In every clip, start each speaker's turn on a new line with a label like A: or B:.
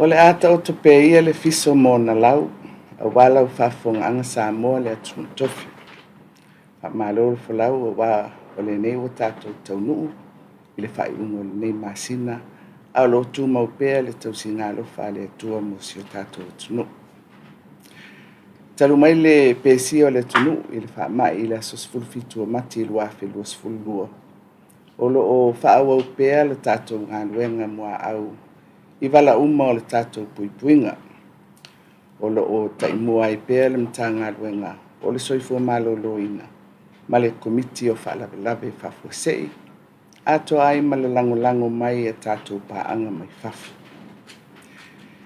A: O le ata o tope ia le fiso mo na lau, a wala u whafonga Samoa le atu tofi. Malo fo lau o wa o le nei o tātou taunuu, i le whai ungo le nei masina, a lo tu maupea le tau singalo wha le atua mo si o tātou tunu. Talu mai le pesi o le tunu, i le wha mai i le asosfulfitu o mati lua whelua sfulua. O lo o wha au au pea le tātou ngā luenga mua au, i wala uma o le tātou puipuinga. O lo o taimua i pea le mtanga luenga, o le soifua malo loina, ma le komiti o whaalawe whafuasei, ato ai ma le lango mai e tātou paanga mai whafu.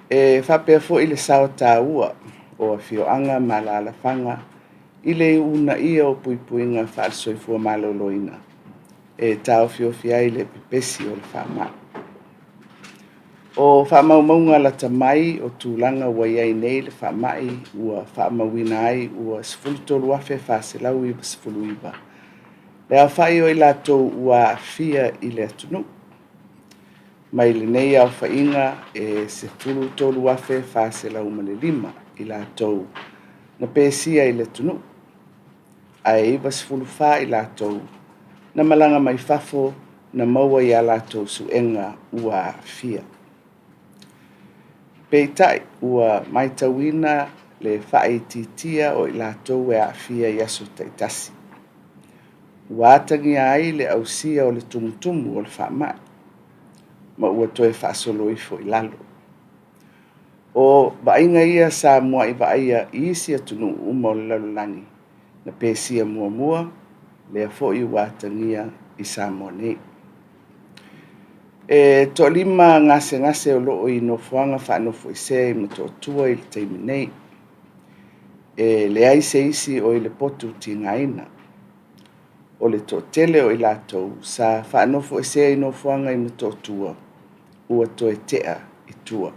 A: E whapea fo i le sao tā ua, o Afioga ma la alafanga, i le una ia o puipuinga whaal soifua malo loina, e tau fiofia i le pipesi o le whaama. O whaamaumaunga la tamai o tūlanga wa iai nei le whaamai ua whaamawina ai ua sifulutolu afe whaselau i sifulu iwa. Le a whai o i lātou ua afia i le atunu. Mai le nei au whainga e sifulutolu afe whaselau ma le 5 i lātou na pēsia i le atunu. Ai iwa sifulu wha i lātou na malanga mai whafo na maua i a lātou suenga ua afia. Peitai ua maitawina le whaititia o i lātou e afia i aso taitasi. Ua atangia ai le ausia o le tumutumu o le whaamai, ma ua toe whaasolo ifo i lalo. O vainga ia Samoa i vaia i isi atunu uma o le lalolangi, na pēsia mua le fo i ua atangia i Samoa nei. E to lima ngase o loo i nofuanga whanofo i se i matotua i le teimi nei. E le aise isi o i le potu ti ngaina. O le to tele o i lātou sa whanofo i se i nofuanga i matotua ua to e tea i tua.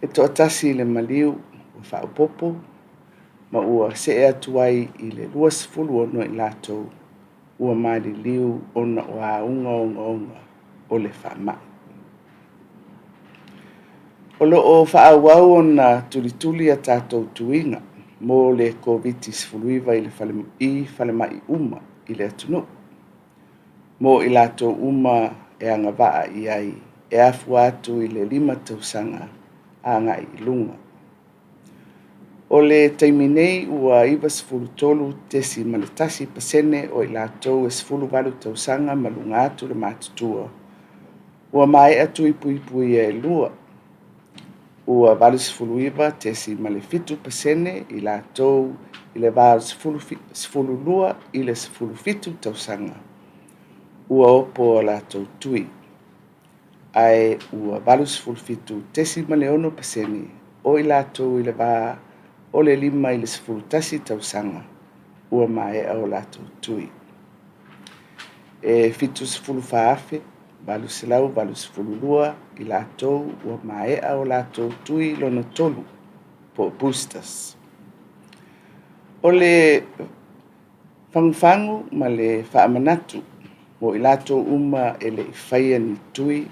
A: E to atasi le maliu o whaopopo ma ua se e atuai i le 2 i lātou ua mali liu ona o a unga o le whaamai. O lo o whaawau ona tulituli a tātou tuinga mo le COVID-19 i whalemai uma i le atunu. Mo i lātou uma e anga waa i ai e afu atu i le 5 tausanga a ngai i lunga. O le taiminei ua iwa sifulutolu tesi ma le tasi pasene o i lātou e sifuluwalu tausanga ma lunga atu le mātutua. Ua mai atu i puipui e lua. Ua walu sifuluiwa tesi ma le 5 pasene i lātou i le walu sifululua i le 7 tausanga. Ua opo o lātou tui. Ai ua walu 7 tesi ma le 1 pasene o i lātou i le walu o le 5 i le 10 tausanga, ua mae o lātou tui. E 7 whaafe, walu silau, walu 7 i lātou, ua mae o lātou tui lona tolu, po boosters. O le whangwhangu ma le whaamanatu, mo i lātou uma e le i whaia ni tui,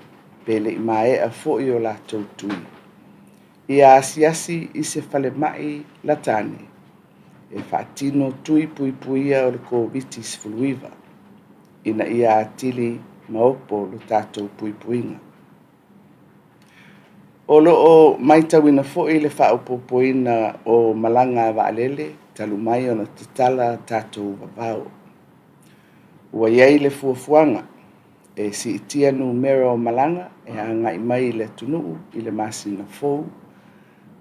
A: pe le i mae a fo i o lātou tui. Ia asiasi i se whalemai latane, e whaatino tui puipuia o le COVID-19, ina ia atili maopo lo tātou puipuinga. O lo o maitawina fo i le whaopopoina o malanga waalele, talu mai o na Tusitala tātou wawao. Ua iai le fuafuanga, e si itia numero o malanga, e angai mai le tunuu i le masina fou,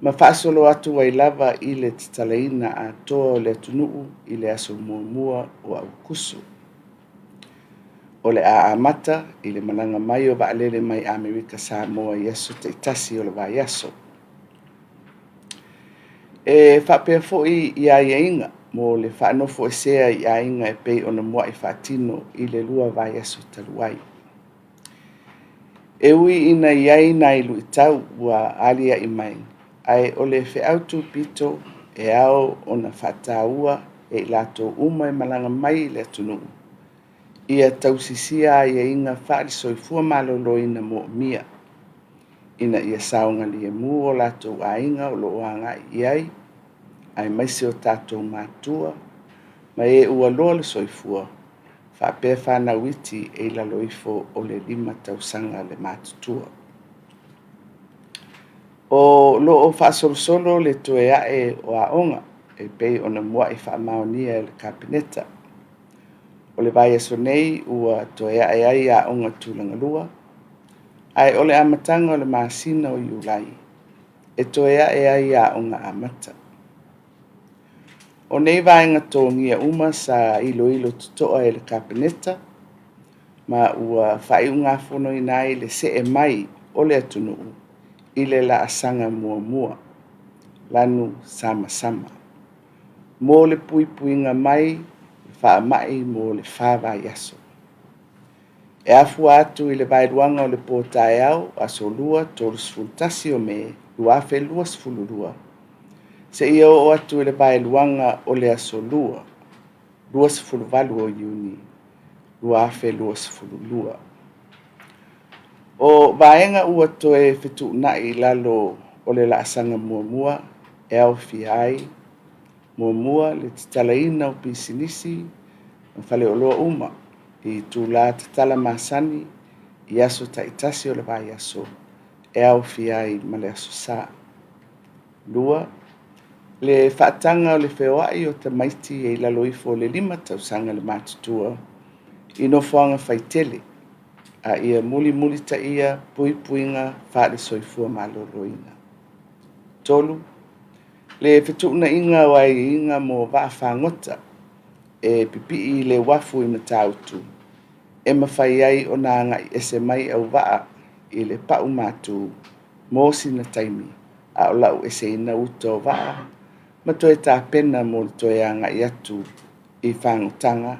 A: ma whaasolo atu wai lava i le titalaina a toa o le tunuu i le aso muamua o au kusu. O le a amata i le malanga mai o waalele mai Amerika Samoa i aso te itasi o le vai aso. E whapea fo i a inga mo le whanofo e sea i a inga e pei o na mua i whaatino i le lua vai aso taluai. E ui ina iai na ilu i tau ua alia i mai. Ai o le whiautu pito e ao o na whataua e lātou uma e malanga mai le atunu. Ia tausisia ia inga whaari soifua maloloina mo mia. ina ia saunga lia mu o lātou ainga o loo anga iai, ai maise o tātou mātua, ma e ua loa le soifua, whapea whanau iti e laloifo o le 5 tausanga le mātutua. O loo whaasolosolo le toe ae o aonga, e pei ona mua i whaamaonia e le kabineta. O le vai aso nei ua toe ae ai aonga tūlangalua, ai ole amatanga o le masina o iulai, e toe ae ai aonga amata. O nei vaenga tōngia uma sa ilo tutoa e le kabineta, ma ua whaiunga whono inai le se e mai o le atunuu, i le la asanga mua, lanu sama. Mō le puipuinga mai, whaamai mō le whāwā yaso. E afu atu i le vairuanga o le pōtai au, aso lua tōru sfultasi o me, luafe lua sfulurua. Se ia o atu i le vairuanga o le aso lua sfuluvalu o iuni, luafe lua sfululua. O vaenga ua toe fitu na i lalo o le laasanga mua, e au fiai, mua le titalaina o pisinisi, o fale o loa uma, i tūla titala masani, i aso taitasi o le vai aso, e au fiai ma le aso sa. Lua, le whaatanga o le Feiloaiga o Tamaitai e laloifo le 5 tausanga le mātutua, i no whaanga whaitele, a ia muli ta ia puipuinga whaare soifua maloloina. Tolu, le whetuna inga o ai inga mo waa whangota, e pipi i le wafu i matautu, e mawhai ai o nā ngai ese mai au waa i le pau mātu, mō sina taimi, a o lau ese ina uto waa, ma toe tā pena mo le toe a ngai atu i whangotanga,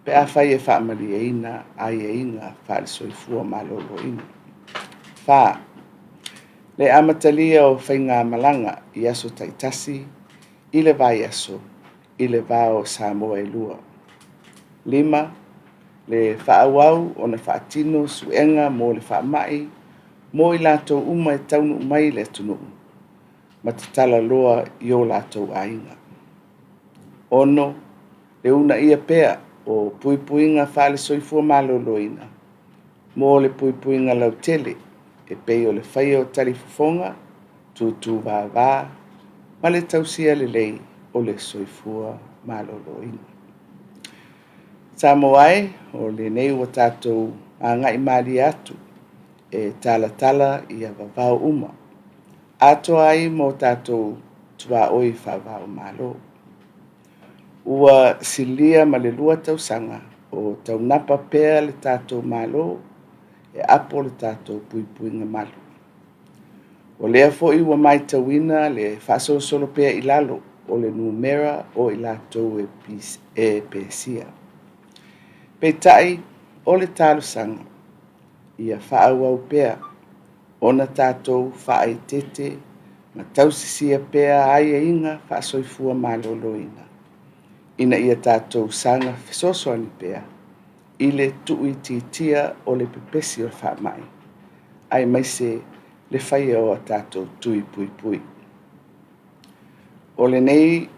A: pe a whai e whaamari e ina, ai e inga whaare soifua maloloina. Wha, le amatalia o whainga malanga i aso taitasi, i le vai aso, i le vao Samoa e lua. 5, le whaawau o na whaatino suenga mo le whaamai, mo i lātou uma e taunu mai le tunu, Matatala loa i o lātou ainga. Ono, le una ia pea o puipuinga whaale soifua maloloina, mo le puipuinga lautele, e pei o le whai o talifofonga, tūtū vā, ma le tausia le lei o le soifua maloloina. Samoa o le nei o tātou a ngai mali atu, e tala i a vavao uma. Ato ai mo tātou tua oi whavao malo. Ua silia ma le 2 tausanga o tau napa pea le tātou malo, e apo le tātou puipuinga malu. O lea fo i ua mai tauina le whaasolo pea i lalo o le numera o i lātou e pesia. Peitai o le tālusanga, ia whaauau pea, ona tātou whaai tete, ma tausisia pea ai e inga whaasoifua maloloina. Ina ia tātou sanga fisosoani pea, i le tui titia o le pepesi o whaamai. Ai maise le whaia o tātou tui pui. O le nei,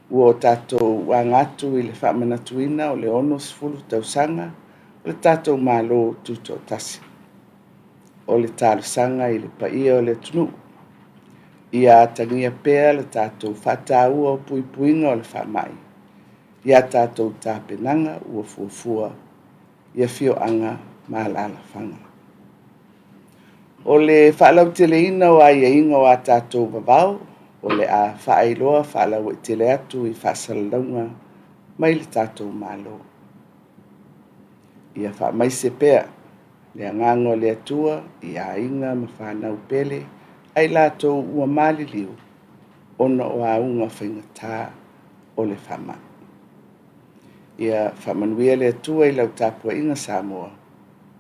A: ua o tātou wangatu i le whaamanatuina o le 6 tausanga, o le tātou malo tuto tasi. O le tālusanga i le paia o le tunu. Ia tangia pea le tātou whataua o puipuinga o le whaamai. Ia tātou tāpenanga ua fuafua, ia fioanga malala whanga. O le whaalau teleina o ai inga o a tātou vavau, o le a whaailoa whaalau e tele atu i whaasalaunga mai le tātou malo. Ia whaamaise pea, le angango le atua, ia inga ma whanau pele, ai lātou ua mali liu, ona o a unga whaingatā o le whama. Ia whamanuia le atua i lau tāpua inga Samoa,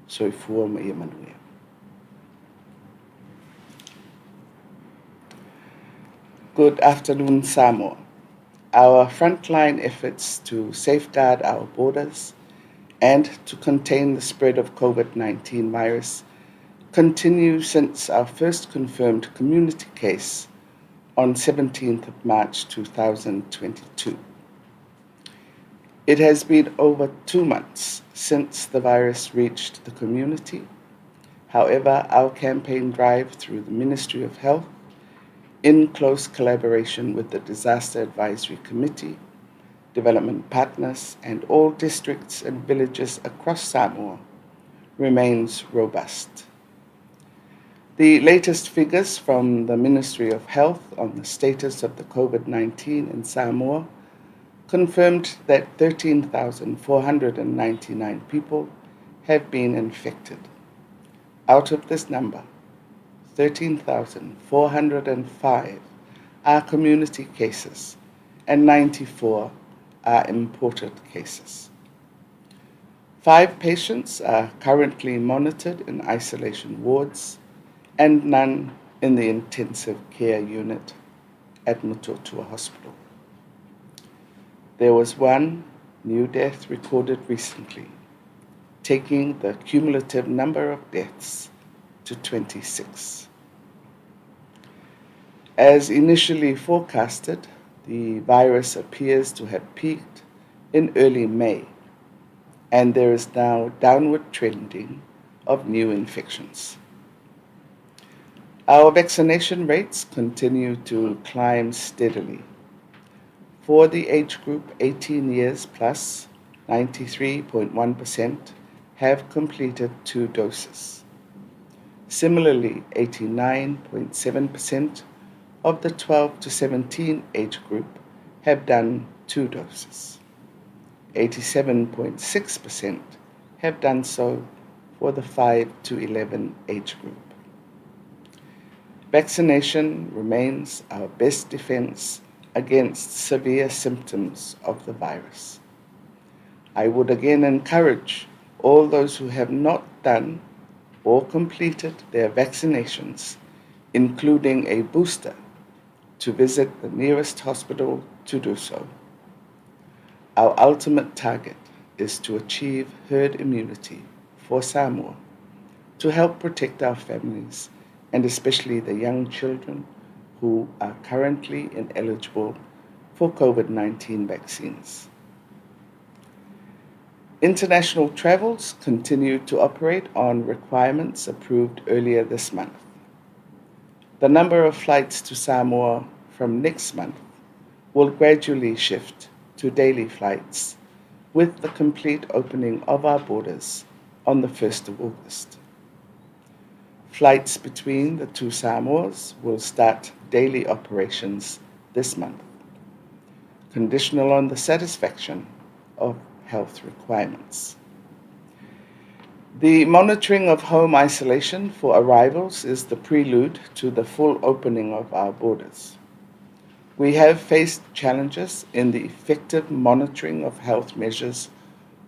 A: soifua ma ia manuia. Good afternoon, Samoa. Our frontline efforts to safeguard our borders and to contain the spread of COVID-19 virus continue since our first confirmed community case on 17th of March 2022. It has been over 2 months since the virus reached the community. However, our campaign drive through the Ministry of Health, in close collaboration with the Disaster Advisory Committee, development partners, and all districts and villages across Samoa, remains robust. The latest figures from the Ministry of Health on the status of the COVID-19 in Samoa confirmed that 13,499 people have been infected. Out of this number, 13,405 are community cases and 94 are imported cases. 5 patients are currently monitored in isolation wards and none in the intensive care unit at Mataʻafa Hospital. There was 1 new death recorded recently, taking the cumulative number of deaths to 26. As initially forecasted, the virus appears to have peaked in early May, and there is now downward trending of new infections. Our vaccination rates continue to climb steadily. For the age group 18 years plus, 93.1% have completed 2 doses. Similarly, 89.7% of the 12 to 17 age group have done 2 doses. 87.6% have done so for the 5 to 11 age group. Vaccination remains our best defense against severe symptoms of the virus. I would again encourage all those who have not done or completed their vaccinations, including a booster, to visit the nearest hospital to do so. Our ultimate target is to achieve herd immunity for Samoa to help protect our families and especially the young children who are currently ineligible for COVID-19 vaccines. International travels continue to operate on requirements approved earlier this month. The number of flights to Samoa from next month will gradually shift to daily flights with the complete opening of our borders on the 1st of August. Flights between the 2 Samoas will start daily operations this month, conditional on the satisfaction of health requirements. The monitoring of home isolation for arrivals is the prelude to the full opening of our borders. We have faced challenges in the effective monitoring of health measures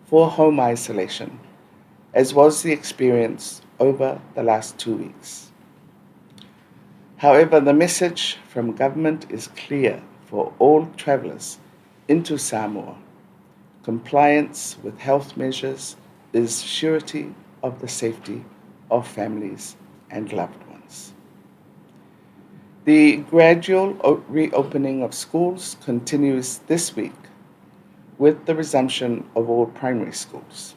A: for home isolation, as was the experience over the last 2 weeks. However, the message from government is clear for all travelers into Samoa. Compliance with health measures is surety of the safety of families and loved ones. The gradual reopening of schools continues this week with the resumption of all primary schools.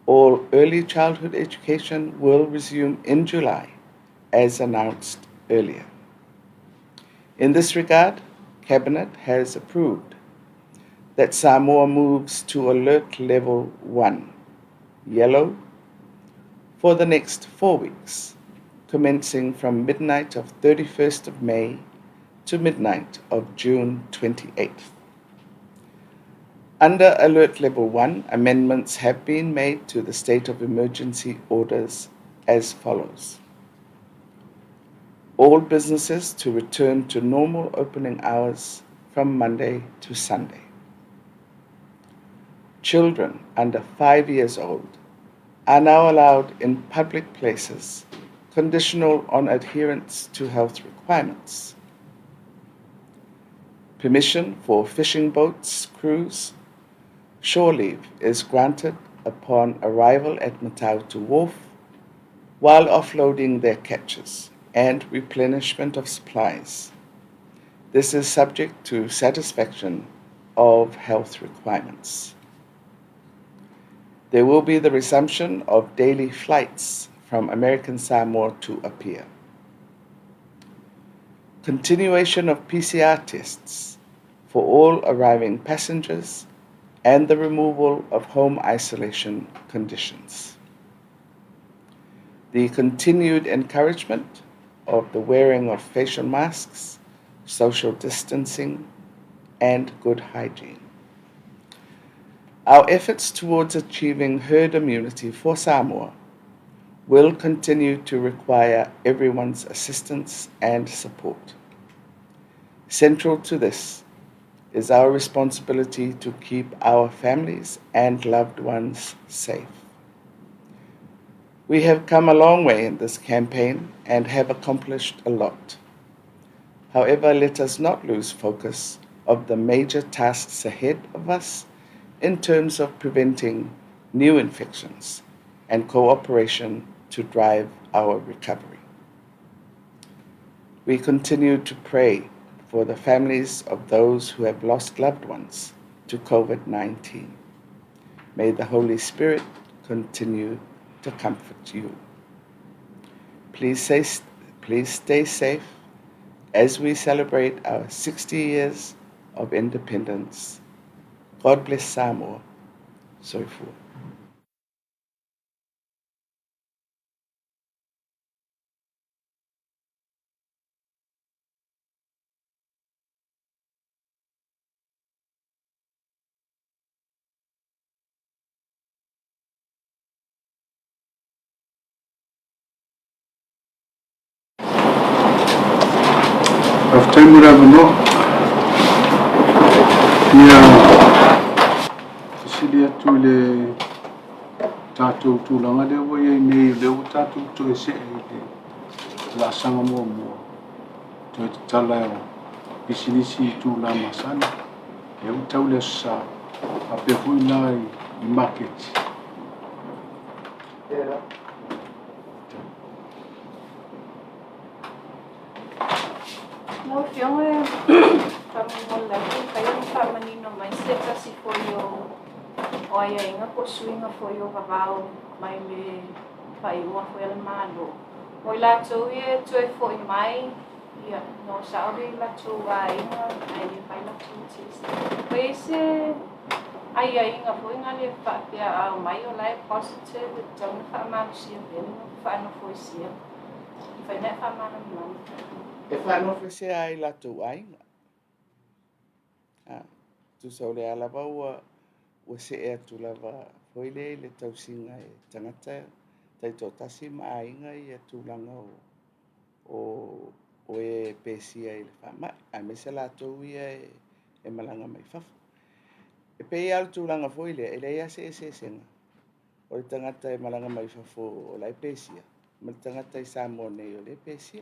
A: All early childhood education will resume in July, as announced earlier. In this regard, Cabinet has approved that Samoa moves to alert level 1, yellow, for the next 4 weeks, commencing from midnight of 31st of May to midnight of June 28th. Under Alert Level 1, amendments have been made to the state of emergency orders as follows. All businesses to return to normal opening hours from Monday to Sunday. Children under 5 years old are now allowed in public places, conditional on adherence to health requirements. Permission for fishing boats, crews, shore leave is granted upon arrival at Mataʻafa Wharf while offloading their catches and replenishment of supplies. This is subject to satisfaction of health requirements. There will be the resumption of daily flights from American Samoa to Apia. Continuation of PCR tests for all arriving passengers and the removal of home isolation conditions. The continued encouragement of the wearing of facial masks, social distancing, and good hygiene. Our efforts towards achieving herd immunity for Samoa will continue to require everyone's assistance and support. Central to this is our responsibility to keep our families and loved ones safe. We have come a long way in this campaign and have accomplished a lot. However, let us not lose focus of the major tasks ahead of us in terms of preventing new infections and cooperation to drive our recovery. We continue to pray for the families of those who have lost loved ones to COVID-19. May the Holy Spirit continue to comfort you. Please stay safe as we celebrate our 60 years of independence. God bless Samoa. Soifua.
B: Aftemura no ia sisilia tu le tātou tūlanga le wa ia nei le o tātou to se le la sanga mo to tala o isinisi tu la masana e o tau le sa Apia hui na I market.
C: No, Fiame, kami lagi kayo kamanino may seta si Foyo o ay nga po swinga Foyo kakao may me paiwa Foyo malo. O ila tuwe tuwe Foyo mai ya no sabi la tuwa inga ay pai la tutis. Pues ay nga Foyo nga le Apia mai o lai positive don't fa man siya ben fa no Foyo siya. Fa na fa man no.
A: E whanofese ai latou ainga. Tu sau le alava ua se e atu lava hoile le tausinga e tangata taito tasi maainga I atulanga o e pesia I le whamai. A me se latou ia e malanga mai whafu. E pei alu tūlanga hoile e leia se senga. O le tangata e malanga mai whafu o lai pesia. Ma le tangata I Samoa nei o le pesia.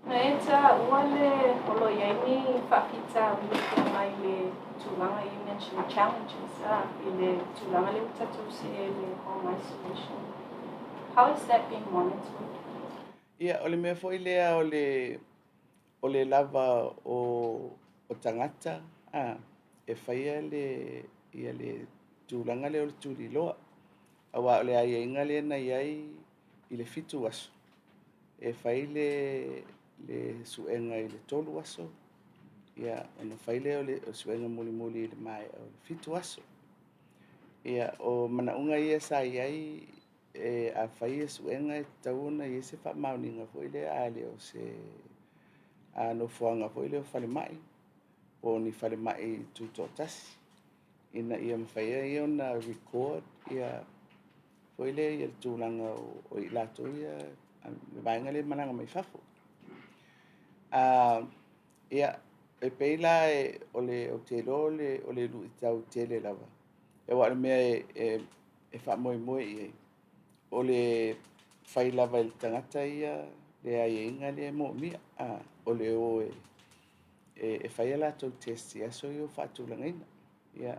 C: Naeta wale holo yaini fakita wiki mai le tulanga you mentioned challenges ile tulanga le utatu se le home isolation. How is that being monitored?
A: Ia ole mea foi lea o le lava o tangata e whaia ia le tūlanga le o le tūriloa. Awa ole ai inga le na iai I le fitu aso. E whai le suenga I le tolu aso. Ia ono whai le o le suenga muli I le mai o le fitu aso. Ia o manaunga ia sa iai e a whai e suenga e tauna I se wha mauninga foi le a le o se a no fuanga foi le o whale mai. O ni whale mai tūtotasi. Ina ia mwhaia ia na record ia foi le ia tūlanga o I lato ia le vainga le mananga mai whafo. Ia e peila o te lo o le lu tau tele lava. E wale mea e wha moe ia. O le whai lava il tangata ia le ai inga le mo mia. O le o e whai ala tau testi aso I o whaatulanga ina. Ia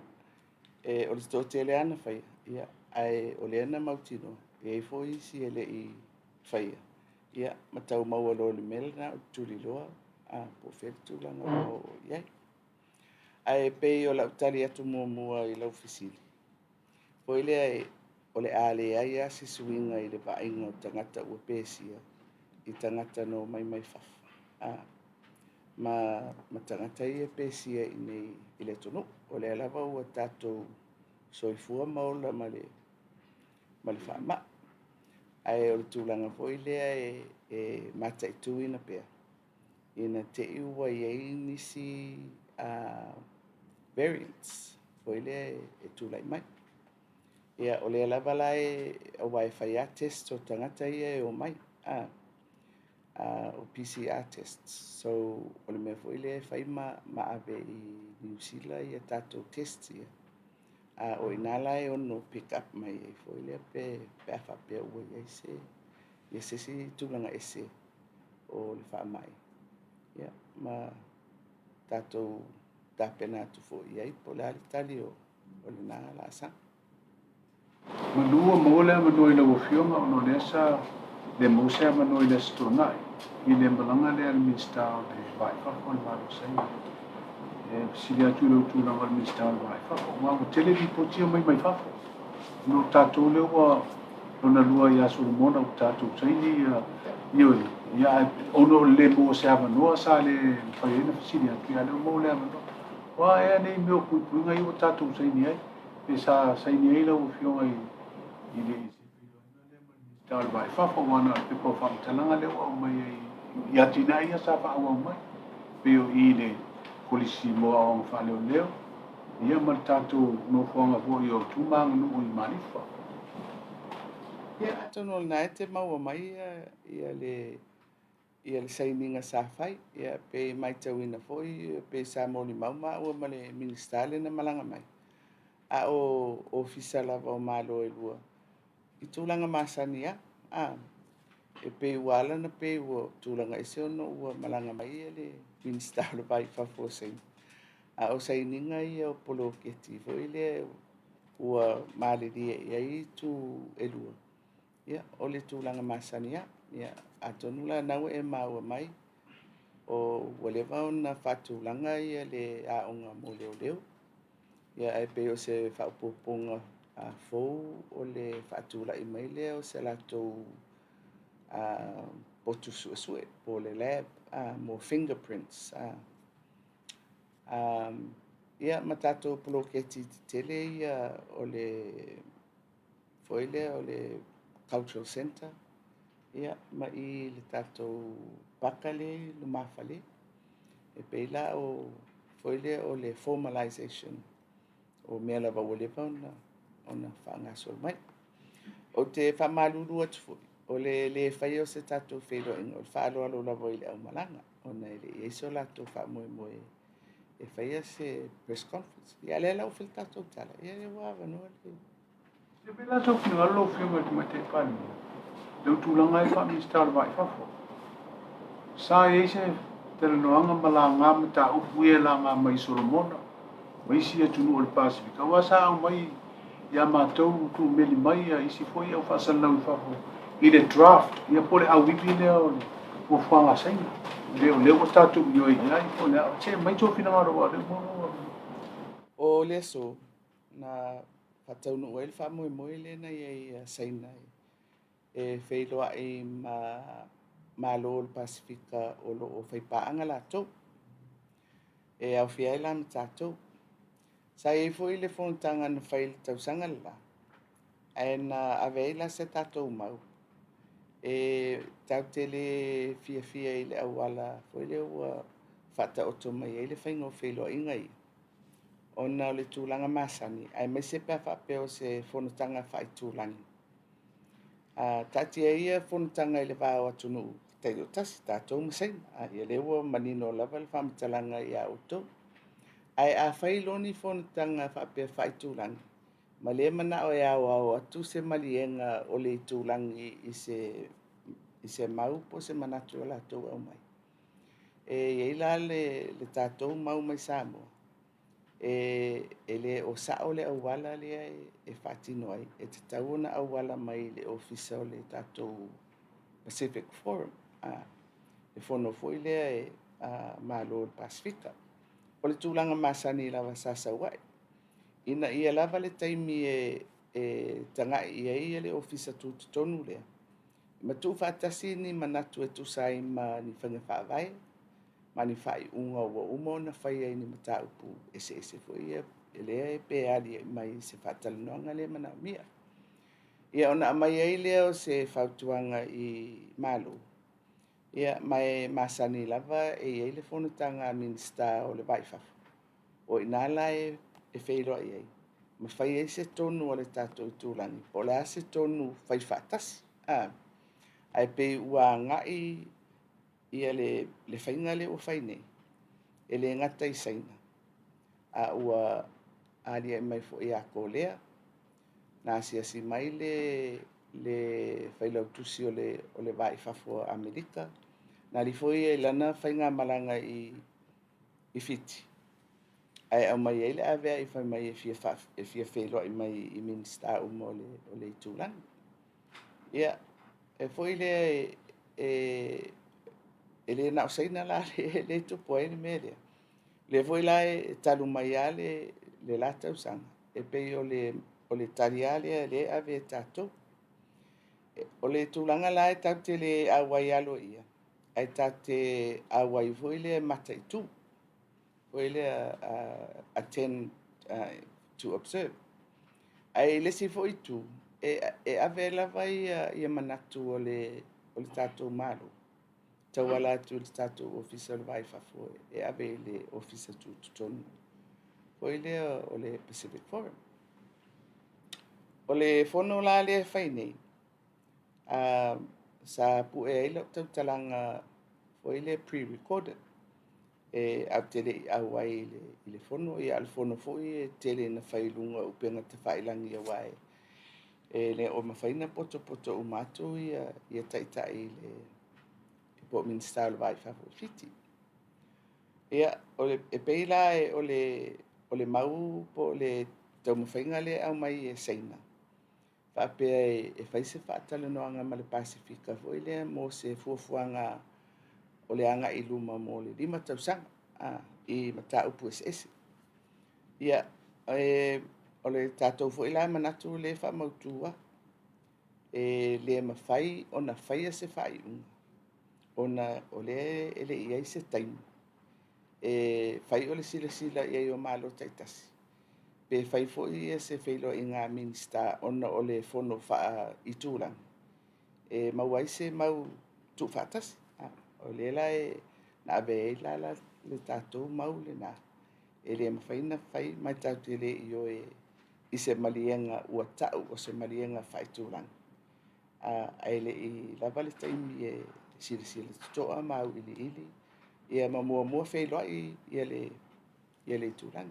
A: o le sto tele ana whai. Ia ai o le ana mautino. e foi si ele I faia ia matau mau lo le mel na tuli loa po fetu langa o ia ai pe o la tali atu mua I la ofisili foi le o le ale ai a se suinga I le vainga o tangata ua pesia I tangata no mai fafa ma tangata I pesia I nei I le tonu o le alava ua tatou soifua maola ma le whaama ai o le tūlanga foi lea e mataʻituina pea ina te ua iai nisi variants foi lea e tūlai mai ia o le lava la o waiwhaia test o tangata ia e o mai o PCR tests so o le mea foi lea whai ma ave I New Zealand ia tātou test ia o inala e ono pick up mai e foi lea pe afa pe ua iai se ia se si tūlanga ese o le whaamai ia ma tātou tāpena atu fo iai po le alitali o le nā la sa
B: Manua maole manoi la Afioga o no le sa le mose manoi le stronai I le malanga le minister le vai fa o le malo sai e si le atu le tūlanga le minister le vai fa o ma tele vi potia mai fa no tātou le wa ona lua ia Solomona o tātou sai ni ia ono le mose manua sa le faina si le atu le mo le manua wa e nei meu pupunga I o tātou sai ni ai e sa sai ni ai la Afioga I le tal vai fa wana pe po fa talanga le o mai ia tina ia sa fa o mai pe o I le polisi mo o fa le leo ia ma tātou no fonga fo I o tumang no I manifa
A: ia tono na e te maua mai ia le saininga sa fai ia pe mai tauina foi pe sa moli mauma ua ma le ministale na malanga mai a o ofisa lava o malo e lua I tūlanga masani ia e pe wala na pe ua tūlanga ese ono ua malanga mai ia le ministale vai fafo sei a o saininga ia o polo keti foi le ua maleria ia I tu e lua ia o le tūlanga masani ia atonu la nau e maua mai o walewa ona whatūlanga ia le aonga mo leo ia e pe o se whaupoponga fou o le whatūla I mai lea o se latou potu suesue po le lab mo fingerprints ia ma tātou poloketi tele ia o le foi lea o le cultural center ia ma I le tātou paka le lumafa le e pei la o foi lea o le formalization o mea lava ua lewa ona whaangaso mai o te whamalulu atu foi o le whai o se tātou Feiloaiga o le whaaloalo lava I le au malanga ona ele I eiso lātou whaamoemoe e whaia se press conference ia le lau whil tātou tala ia le wawa noa
B: le bela tau ki ngalo Afioga te mai te Palemia leu tūlanga I minister le vai fa sa e se te noanga malanga ma ta upu e langa mai Solomona mai si atu no le Pasifika wa sa mai ia mātou tu meli mai isi foi au whaasalau I whafo I le draft ia pole au wipi leo o whanga saina leo tātou I ai po leo che mai tō whina ngaroa leo mono
A: o le so na whataunu ua le whaamoemoe le na iai saina e Feiloaiga ma lo le Pasifika o lo o whaipaanga lātou e au whiai la ma tātou sa e foi le fontaga na whai le tausaga la ae na avei la se tātou mau e tautele fiafia I le auala foi le ua whaataoto mai ai le whainga o Feiloaiga ia ona o le tūlanga masani ai mai se pea whaapeo se fonotanga whaitūlangi tatia ia fonotanga I le vāo atunu tei o tasi tātou masaina ia le ua manino lava le whamatalanga I a utou ai a whailoni fonotanga whaapea whaitūlangi ma le mana o au atu se malienga o le tūlangi I se mau po se manatu o lātou au mai e iei la le tātou mau mai Samoa e le o sa'o le auala lea e whaatino ai, e te tauona auala mai le ofisa o le tātou Pacific Forum, e whono foi lea e mālo le Pasifika. O le tūlanga masani lava sasawai. Ina ia lava le taimi e tangai ia le ofisa tūtutonu lea. Ma tu whaatasi ni manatu e tusai ma ni whanga whaavai, ma ni whai unga ua umo na whaia ni mataupu ese fo ia e lea e pe ali mai se whaatalanoanga le mana mia. Ia ona mai ai lea o se whautuanga i Malo. Ia mai masani lava e iei le whonutanga minista o le waifafu. O inala e Feiloaiga. Ma whai ai se tonu o le tātou tūlangi. O le a se tonu whai whaatasi. Ai pe ua ngai ia le whainga le o whai nei. E le ngata i saina. A ua alia mai fo i a kolea. Nā si mai le whailautusi o le waifafu o Amerika. Nā li fo i lana whainga malanga i fiti. Ai au mai ele avea i whai mai e fia whelo i mai i minista umo o le tūlangi. Ia, e foi le le na usaina la le tupo e me le. Le foi la e talu mai ale le lata usanga. E pe o le tariale le ave tato. O le tūlanga la e tau te le awai alo ia. Ai tate awai foi le Mataitu. Foi le attend to observe. Ai le si foi tu. E ave lava ia manatu o le tātou malo. Tau ala tu le tātou ofisa le waifafu e ave le ofisa tūtutonu. Foi le o le Pacific Forum. O le whono la le whai nei. Sa pu e ilo tau talanga foi le pre-recorded. E au tele i awai i le whono i al whono foi e tele na whailunga upenga te whailangi a wai. E le o mawhaina poto umatu i a taitai le po minsta o waifafu fiti. Ia, e peila o le mau po le tau mawhainga le au mai e seina. Whapea e whaise whaatalanoanga ma le Pasifika foi le mo se fuafuanga o le anga i luma mo le 5 tausanga i mataupu ese. Ia, o le tātou foi la manatu le whamautua e le mawhai o na whaia se whai unga. O le ele iai se taimu. E whai o le sila iai o malo taitasi. Pe whai foi e se whailo i ngā minista ona o le whono wha i tūrang. E mauai se mau tu whaatasi. O le la na ave e la le tātou mau le nā. E le mawhaina whai mai tau te le i se malienga ua tau o se malienga whai tūrang. Ai le i lava le taimi e sila toa mau ili. Ia mua Feiloaiga ia le tūrang.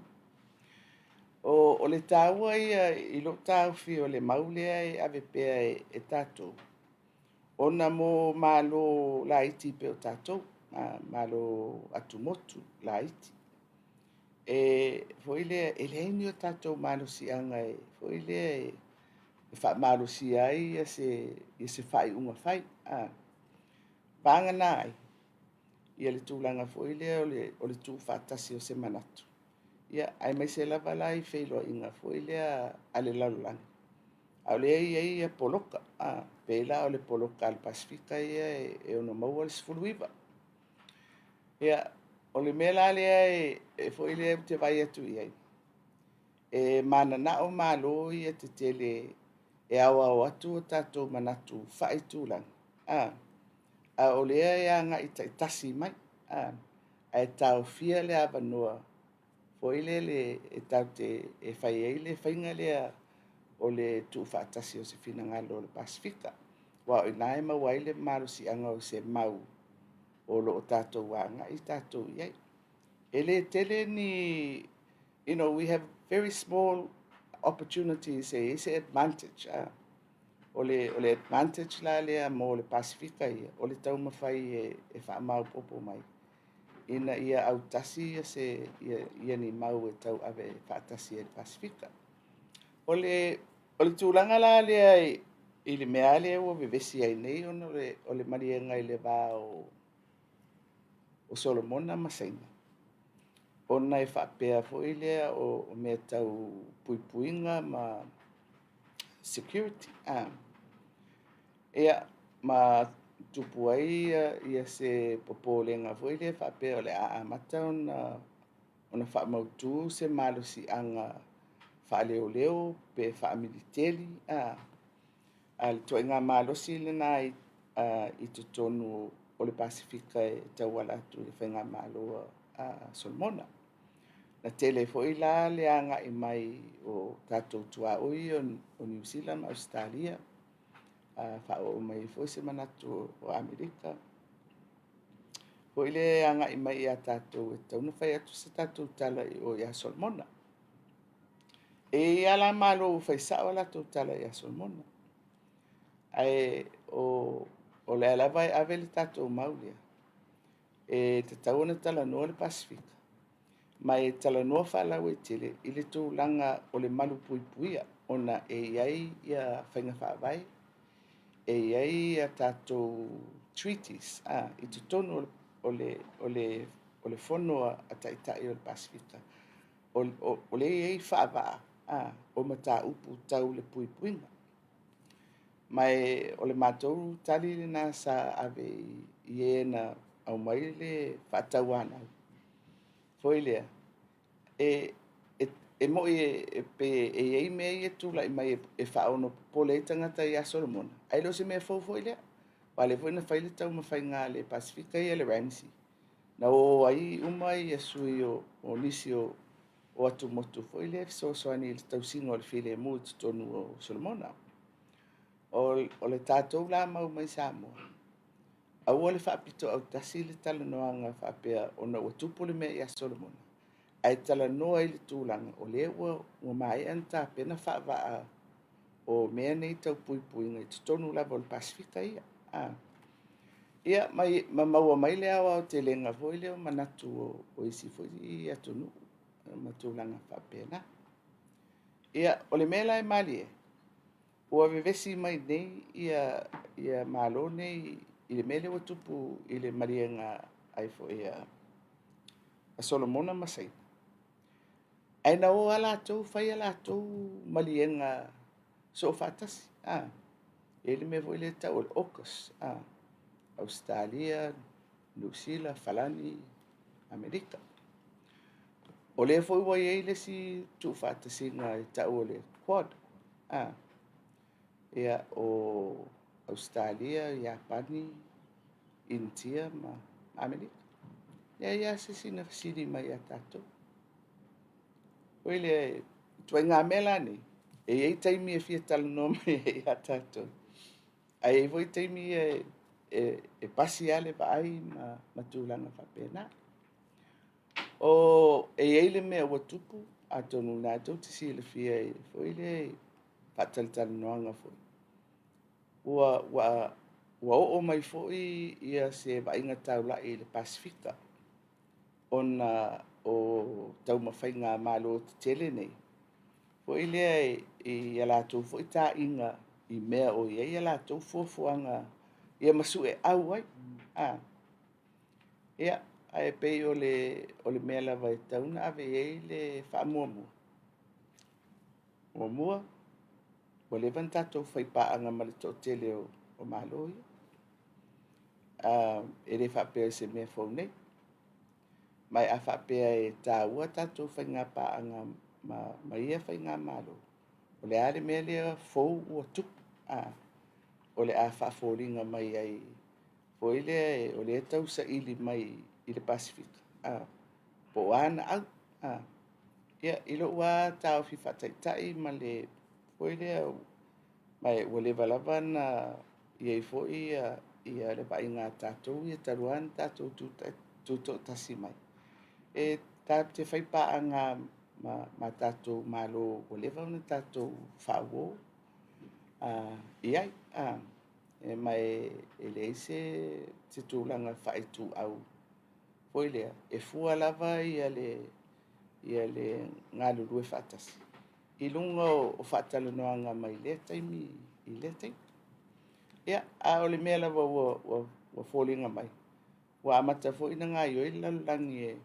A: O le tāua i lo tāu fi o le maulea e ave pea e tātou. Ona mo malo la iti pe o tātou, malo atumotu la iti. E foi le elenio tātou malo si anga e foi le wha malo si ai e se whai unga whai. Panga nai, ia le tūlanga foi le o le tū whaatasi o se manatu. Ia, ai mai se lava lai Feiloaiga foi lea ale lalolanga. Au lea ia poloka, pela o le poloka al Pasifika ia e ona maua le 10 Ia, o le mea la lea e foi lea te vai atu iai. E mananao malo ia te tele e au atu o tātou manatu whai tūlanga. O lea ia ngai taitasi mai, ai tau fia le avanua. Foi le e tau te e whai ei le whainga lea o le tu whaatasi o se whinangalo o le Pasifika. Wa o nai mawai le marusi anga o se mau o lo o tātou wanga i tātou iai. E le tele ni, we have very small opportunities e advantage. O le advantage la lea mo le Pasifika ia, o le tau mawhai e whaamau popo mai. ina ia au tasi ia se ia ni mau e tau ave whaatasi e Pasifika. O le tūlanga la lea i le mea lea ua vevesi ai nei ona o le marienga i le wā o Solomona Masaina. Ona e whaapea fo i lea o mea tau puipuinga ma security. Ia ma tupu ai ia se popolenga fo i lea whaapea o le aamata ona whaamautu se malosi anga whaaleo pe whaamiliteli. Le toinga malosi le nā i tutonu o le Pasifika e tau ala atu le whainga malo Solomona. Na tele fo i la le anga i mai o tātou tua ui o New Zealand, Australia. Whao mai fo se manatu o Amerika. Fo i le anga i mai a tātou e tau na whai atu se tātou tala o ia Solomona. E ala malo whai sao la tau tala ia Solomona. Ai o le ala vai ave le tātou maulia. E te tau na tala noa le Pasifika. Mai tala noa whalau e tele i le tūlanga o le malu puipuia ona e iai ia whainga whaavai. E iai ia tātou treaties i te tono o le whonoa a taitai o le Pasifika. O le iai whaavaa o mata upu tau le puipuinga. Mai o le mātou tali le nā sa ave i ena au mai le whaatau anau. Foi lea. E mo pe e mea i tula i mai e whaono pole tangata i a Solomona. Ai lo se mea foi lea. Wale foi na whaile tau ma whai ngā le Pasifika i le Ramsey. Na o ai umai e sui o nisi o atu motu foi lea so ani le tau singo o le while mu te tonu o Solomona. O le tātou la mau mai Samoa. Au le whaapito au tasi le tala noanga whaapea o na ua tupu le mea i a Solomona. Ai tala noa i le tūlanga o le ua mai an tā pena whaavaa o mea nei tau puipuinga i tutonu lava o le Pasifika ia. Ia maua mai le awa o te lenga foi leo manatu o isi foi i atunu ma tūlanga whaapea na. Ia o le mea lai mali e. Ua vevesi mai nei ia malo nei i le mele wa tupu i le marienga ai fo ia a Solomona Masaina. Ai na o ala tau whai ala tau marienga so whatasi. E le me vo i le tau o Okas. Australia, New Zealand, Falani, Amerika. O le foi wa i le si tu whatasi nga i tau o le Quad. Ia o Australia, Japani, India ma Amerika. Ia se sina siri mai a tātou. O le tua ngā mela ni. E ei taimi e fia tala no mai e a tātou. Ai e voi taimi e pasi ale pa ai ma tūlanga whapena. O e ei le mea ua tupu a tonu nātou te si le fia e foi le whatalitala noanga foi. Ua o mai foi ia se vainga taula i le Pasifika. Ona o tau mawhai ngā malo te tele nei. Foi lea i ala tau foi tā inga i mea o ia i ala tau fuafuanga ia masu e au ai. Ia ai pei o le mea lava e tauna ave ei le whaamuamua. Mua o le van tātou whai paanga ma le tau tele o malo ia. E le whapea se mea fau nei. Mai a whapea e tā ua tātou whai ngā paanga ma ia whai ngā malo. O le ale mea lea fau ua tupu. O le a whaaforinga mai ai. Foi lea o le tau sa ili mai i le Pasifika. Po ana au. Ia ilo ua tau fi whataitai ma le foi lea mai ua le valava na iei foi ia le vai ngā tātou ia taruan tātou tūtou tasi mai. E tā te whaipaanga ma tātou malo o lewa na tātou whawo. Iai, e mai e leise te tūlanga whaitu au foi lea e fua lava ia le galulue faatasi i luga o faatalanoaga mai lea taimi i lea taimi ia a o le mea lava ua foliga mai ua amata foʻi na gaio i le lalolagi e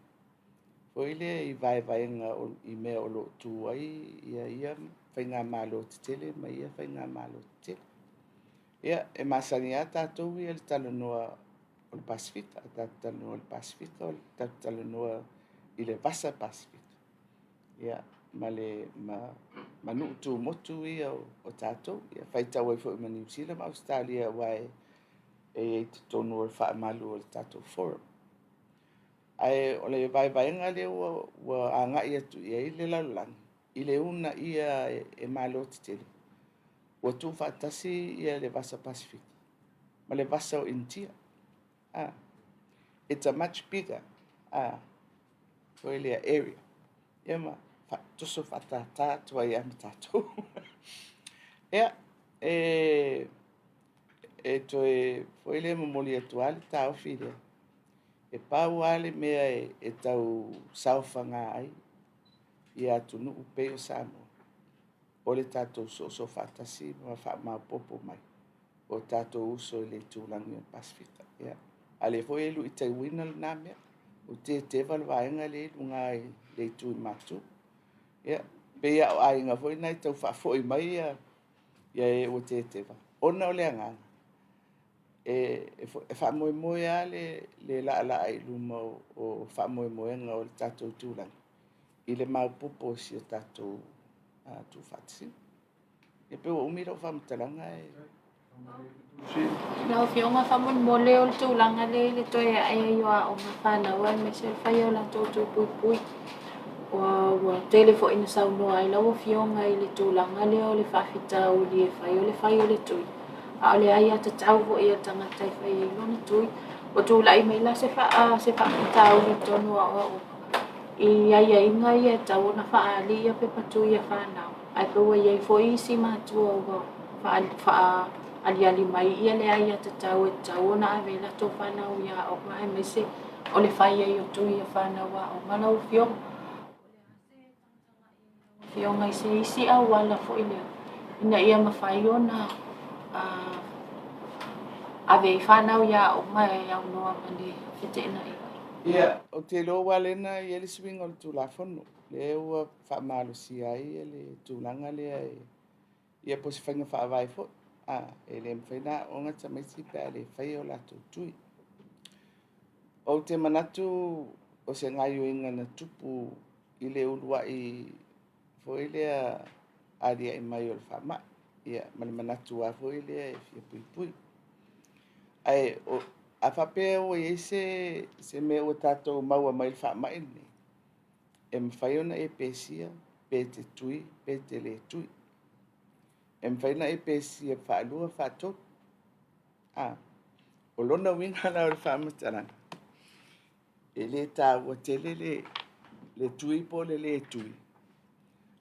A: foi le i vaevaega i mea o loo tu ai ia faigā malo tetele ma ia faigā malo tetele ia e masani a tatou ia le talanoa o le pasifika talanoa o le pasifika o le talanoa i le vasa pasifika ia ma le ma nuu tumotu ia o tatou ia faitau ai foʻi ma niusila ma australia ua e ai totonu o le faamalu o le tatou forum ae o le vaevaega lea ua agaʻi atu ia i le lalolagi i le una ia e malo tetele ua tufaatasi ia le vasa pasifika ma le vasa o intia it's a much bigger foi lea area ia ma toso faatatā atu ai ama tatou ia e toe foi lea momoli atu a le taofi lea e pau a le mea e tau saofaga ai ia atunuu pei o Samoa o le tatou so faatasi ma faamaopopo mai o tatou uso i le tulagi o pasifika ia a le foi e luʻi taiuina lenā mea o teteva le vaega le luga i le itui matou ia peia o aiga foi nai tau faafoʻi mai ia e ua teteva ona o le agaga e faamoemoe a le laʻalaʻa i luma o faamoemoega o le tatou tulagi i le maupopo o sia tatou tufaatasiga ia pe ua umi lau faamatalaga
C: Lau Afioga whamon o le tūlanga le toi ai o a o mawhanau ai me se whai o la tōtou pui wa tele fo ina sau noa ai lau Afioga i le tūlanga le o le whawhita o le whai o le tui a o le ai ata tau fo i a tangata i whai i lona tui o tūlai mai la se whawhita o le tonu a o i ai ai inga i e tau na whaali i a pepatu i a whanau ai kaua i ai fo i si mātua o ali mai ia le ai ata tau e tau na ave la tō whanau ia o mai me se o le whai ai o tui a whanau a o mana o Afioga Afioga i se isi a wala fo i lea ina ia mawhai o na ave i whanau ia o mai au noa mani white ina i
A: ia o te lo walena i le swing o le tulafono le ua faamalosia ai le tulaga lea ia po se faiga faavae foʻi e le mawhainaʻoga tamaiti pe a le fai o latou tui o te manatu o se gaioiga na tupu i le uluaʻi foʻi lea aliaʻi mai o le faamaʻi ia ma le manatu a foʻi lea e fia puipui ae a whapea ua iai se mea ua tātou maua mai le whaamaʻi nei e mawhai ona e pesia pe te tui pe te le tui e mawhai na e pesia whaalua whātou o lona winga na o le whaamataraga e le tā ua tele le tui po le tui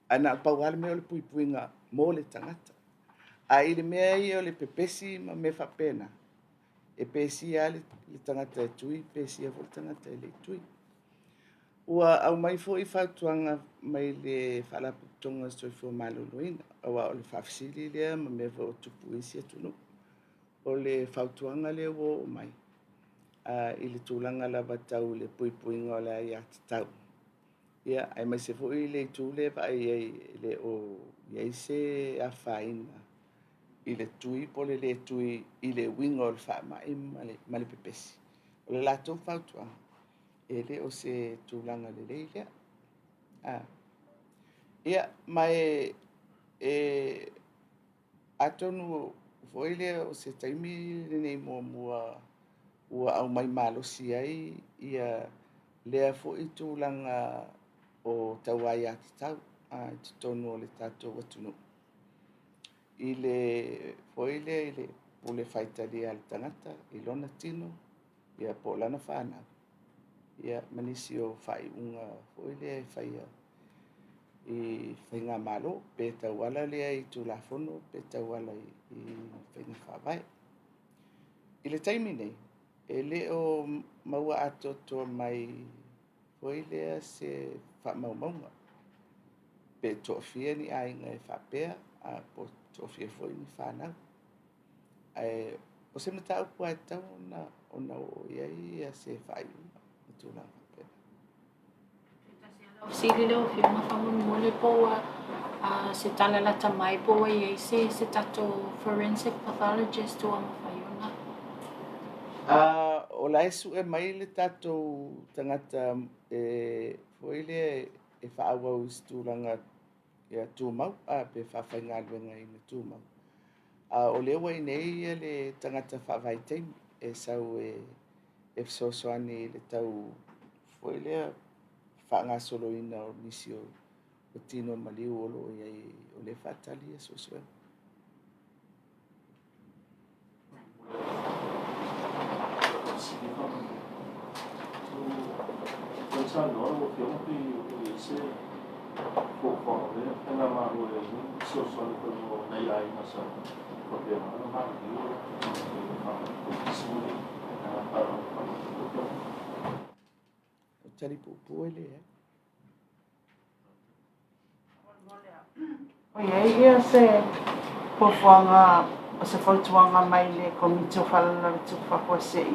A: ana pauale mea o le puipuiga mo le tagata a i le mea ia o le pepesi ma me whapena e pesia le tagata e tui pesia fo le tagata e le tui ua au mai foʻi fautuaga mai le faalaputoga soifua malōlōina aua o le faafesili lea ma mea o tupu isi atunuu o le fautuaga lea ua oo mai i le tulaga lava tau le puipuiga o le ai atatau ia ae mai se foʻi le itu le vaai ai le o iai se afāina i le tui po le tui i le uiga o le faamaʻi ma le pepesi o le latou fautuaga e lē o se tulaga lelei lea ia ma e atonu foʻi lea o se taimi lenei muamua ua au mai malosi ai ia lea foʻi tulaga o taua iā tatau totonu o le tatou atunuu i le foi lea i le pule faitalia a le tagata i lona tino ia po o lana fanau ia ma nisi o faaiʻuga foi lea e faia i faigā mālō pe tauala lea i tulafono pe tauala i faiga faavae i le taimi nei e leo maua atotoa mai foi lea se whaamaumaunga. Pe to'afia ni ainga e whapea, a po to'afia foi ni whanau. O se matau pua e tau ona o iai a se whaiunga, o tūna whapea.
C: Sili leo whiunga whamumule poa se tala la tamai poa iai se tato forensic pathologist o ama whaiunga.
A: O la esu e mai le tātou tangata foi le e whaawau stūranga ia tūmau, pe whawhainga luenga i na tūmau. O le wai nei le tangata whawhaiteimi e sau e wsosoani le tau foi le whaanga solo ina o nisi o tino maliu olo iai o le whatali e sosoe. Tari pupu ele e.
D: O ia se pofuanga o se whautuanga mai le komiti o whalala le tuku whakuasei.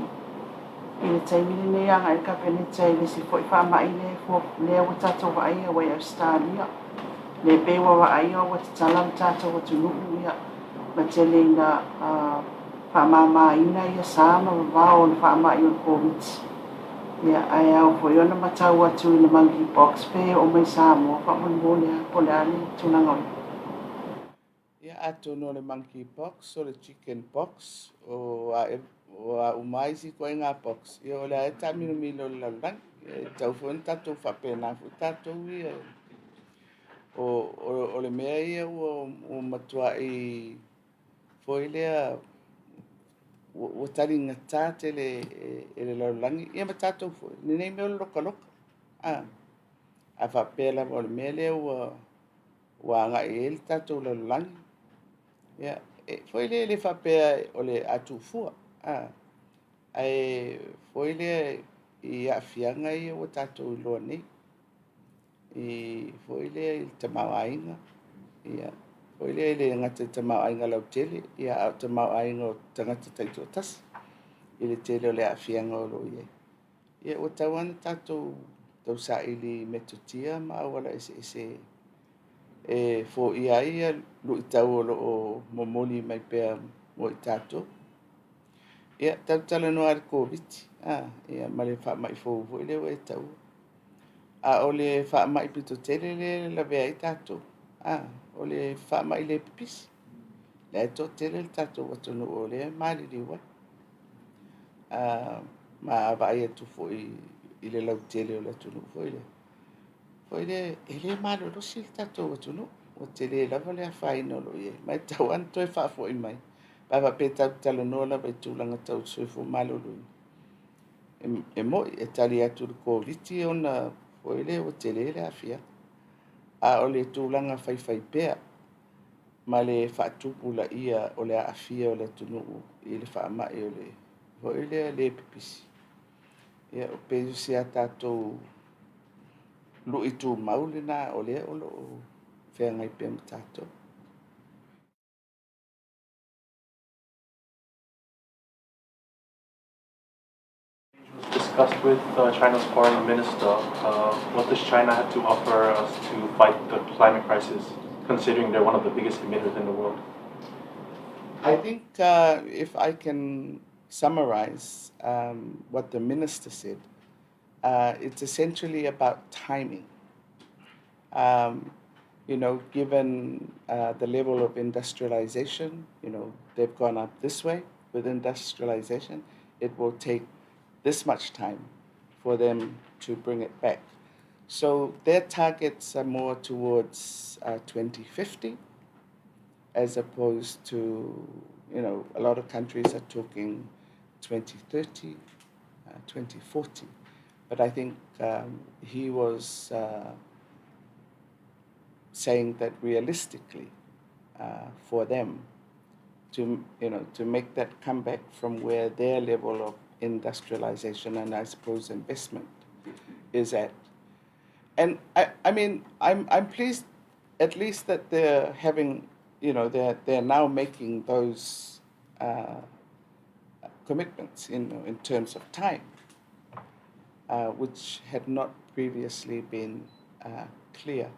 D: I le taimini nei anga i ka pene tai le si fo i whaamai le awa tātou wa aia wai Australia. Le bewa wa aia wa te talam tātou wa tunuu ia. Ma te le na whaamama ina ia sāma wa wao le whaamai o le komiti. Ia ai au fo iona matau atu i le monkeypox pe o mai Samoa whaamamo le pole ale tunanga o.
A: Ia ato no le monkeypox o le chickenpox o a umaisi ko ngā pox. Ia o le e tamino milo le laulang. Tau fo tātou whapena fu tātou ia. O le mea ia o matua i foi lea o tari ngata te le laulangi. Ia ma tātou foi. Nenei mea o loka loka. A whapela o le mea lea o anga e le tātou laulangi. Ia, foi le whapea o le atufua. Ai foi le i afianga i o tātou i loa nei. I foi le i Tamaitai. Ia, foi le ngata Tamaitai lau tele. Ia Tamaitai o tangata taito tasi. I le tele o le afianga o lo ia. Ia o tauana tātou tau sa ili metotia ma wala ese fo ia lu tau o momoli mai pea mo i tātou. Ia tau tala no ar COVID. Ia male wha mai fo le o e tau. O le wha mai pito tele le la vea i tātou. O le wha mai le pipisi. Le e tō tele le tātou watonu o le maali liwa. Ma vai atu fo i le lau tele o le tunu fo i le. Fo i le ele malo lo si le tātou watonu. O tele lava le a whaino lo ie. Mai tau anto e wha fo i mai. Papa pe tau tala nola vai tūlanga tau soifo malo lui. E mo e tali atu le koviti ona foile o tele le afia. O le tūlanga whai pea. Ma le whaatupu la ia o le afia o le tunuu i le whaamai o le foile le pipisi. Ia o pe si a tātou lui tū maule na o le o lo whea ngai pea ma tātou.
E: Discussed with China's foreign minister what does China have to offer us to fight the climate crisis, considering they're one of the biggest emitters in the world?
A: I think if I can summarize what the minister said, it's essentially about timing. Given the level of industrialization, they've gone up this way with industrialization, it will take this much time for them to bring it back. So their targets are more towards 2050, as opposed to, a lot of countries are talking 2030, 2040. But I think he was saying that realistically, for them to make that comeback from where their level of industrialization and I suppose investment is at. And I mean, I'm pleased at least that they're having, they're now making those commitments in terms of time, which had not previously been clear.